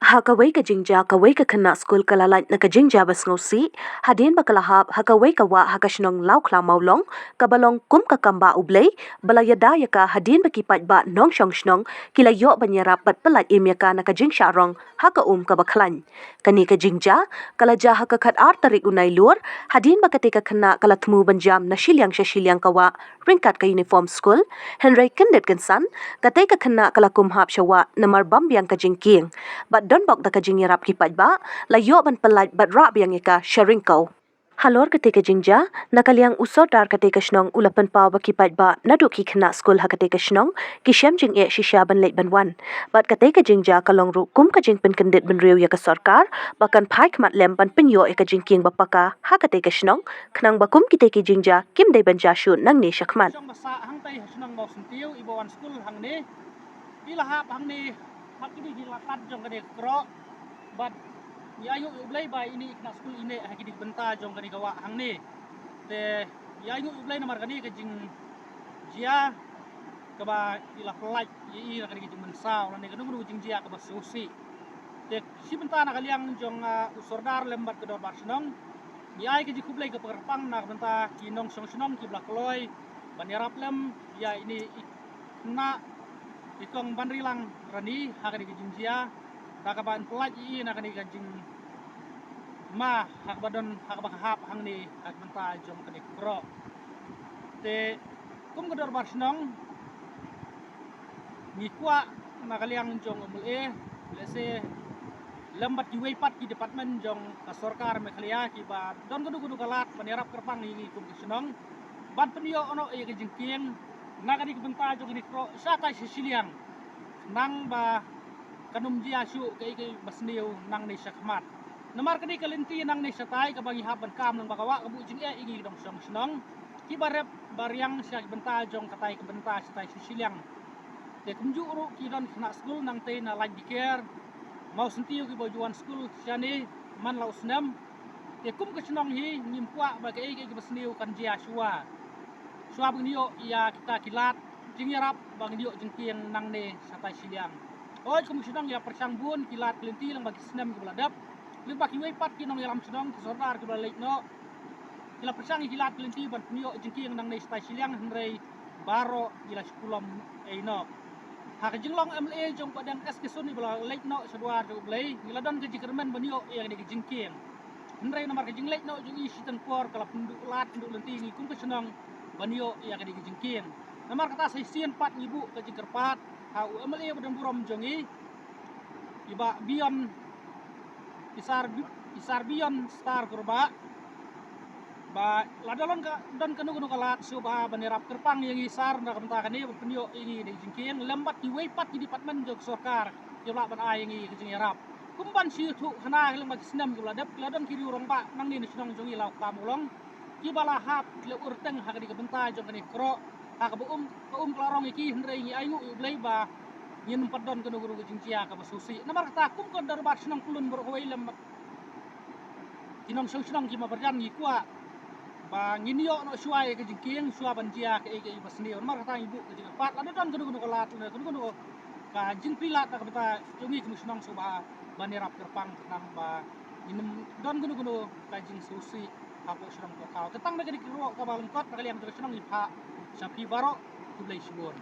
Hakaway ka jingja kaway ka khana school kalalait na ka jingja bas ngosi hadin bakalahap hakaway kawa hakashnong laukla maulong kabalong kum kakamba ublay balayada yaka hadin bakipat ba nong shong shnong kilayo banyara pat palat imyaka na ka jingsha rong haka kabaklan kani ka jingja kalaja hakakat ar tarik unay lur hadin bakate ka khana kalatmu banjam na shilyang kawa ringkat ka uniform school Henry Kendet Gansan katay ka khana kalakum hap shawa namar bambyang ka jingking bat don bok da ka jingyarap kipat ba layo ban palat bat rap yang ika sharing kau halor kate ka jingja nakaliang usor dar kate ka shnong ulapan pa ba kipat ba naduk ki khna school ha kate ka shnong ki shem jing e shisha ban leit ban wan bat kate ka jingja kalong ru kum ka jing pen kendit ban riu ya ka sarkar bakan phai khmat lem ban penyo e ka jingking ba paka ha kate ka shnong khnang ba kum kite ki jingja kim dei ban ja shu nang ni shakman hang tai shnong mo sentiu ibawan school hang ni ilahap hang ni hak ini hilakat jong kade kro bat ya ayu ublay ba ini kena school ini hak di benta jong kade gawa hang ni te ya ayu ublay namar kani ke jing jia ke ba ila pelaj yi kade jing mensau lan ke nunggu jing jia ke ba susi te si benta na kaliang jong usordar lembat ke dor barsenong ya ai ke jikublay ke perpang na benta kinong song senong ki blak loy ban yarap lem ya ini na ikong banrilang rani hak di jinjia takaban pelaj i nak di gajing ma hak badon hak bahap hang ni hak benta jom kene kro te kum gedor barsnong ni kwa nakaliang jong umul lese lembat di weipat ki department jong kasorkar meklia ki ba don kudu kalat banirap kerpang ni kum kisnong ban penio ono e gajingking nakadi kebenta jong ni kro saka sisiliang nang ba kanum ji asu ke basniu nang ni sakmat namar kadi kalenti nang ni satai ka bagi haban kam nang bakawa kabu jing e igi dong song senong ki barep bariang sak benta jong katai kebenta satai sisiliang te kumju ru ki don kena school nang te na lagi care mau sentiu ki bojuan school siani man lau senam te kum ke senong hi ngimpua ba ke igi basniu kan ji asua suap nio ya kita kilat jingyarap bang nio jengkiang nang ne satai siliang oi kum sedang ya persambun kilat kelenti lang bagi senam ke beladap lebak ki weipat ki nong yalam sedang sordar ke balik no kila persang kilat kelenti ban nio jengkiang nang ne satai siliang henrei baro ila sekulom no hak jinglong MLA jong padang es kesuni bala lek no sedwar ke blai ila don ke jikermen ban nio yang ne jengkiang henrei namar ke jinglek no jung isi tengkor kala penduk lat penduk lenti ni kum ke senang banyo ya kadi jingkin namar kata sesian 4 ibu ke jingkerpat ha UMLA badang burom jongi iba bion isar bion star kurba ba ladalon ka don kanu kalat suba banirap kerpang yang isar na kamta kani penyo ini di jingkin lembat di weipat di department jog sokar yola ban ai ngi ke jingrap kumban si thu khana lembat senam gula dap ladon kiri urang ba nang ni senong jongi lauk kamulong ki bala hap le urteng hak di kebenta jong kani kro hak bu klarong iki hendrei ngi ayu blai ba yin padon kanu guru jingcia ka basusi namar kata kum ko dar bat senong kulun bor hoy lem kinong senong ki ma berjan ngi kwa ba nginio no suai ke jingking sua banjia ke basni namar kata ibu ke jing pat ladu don kanu kalat kanu ka jing pilat ka beta jongi kanu senong suba banirap kerpang nang ba inem don kanu ka jing susi aku sedang kau ketang mereka dikiro ke balon kot kali yang terus senang lipat sapi barok tu boleh subur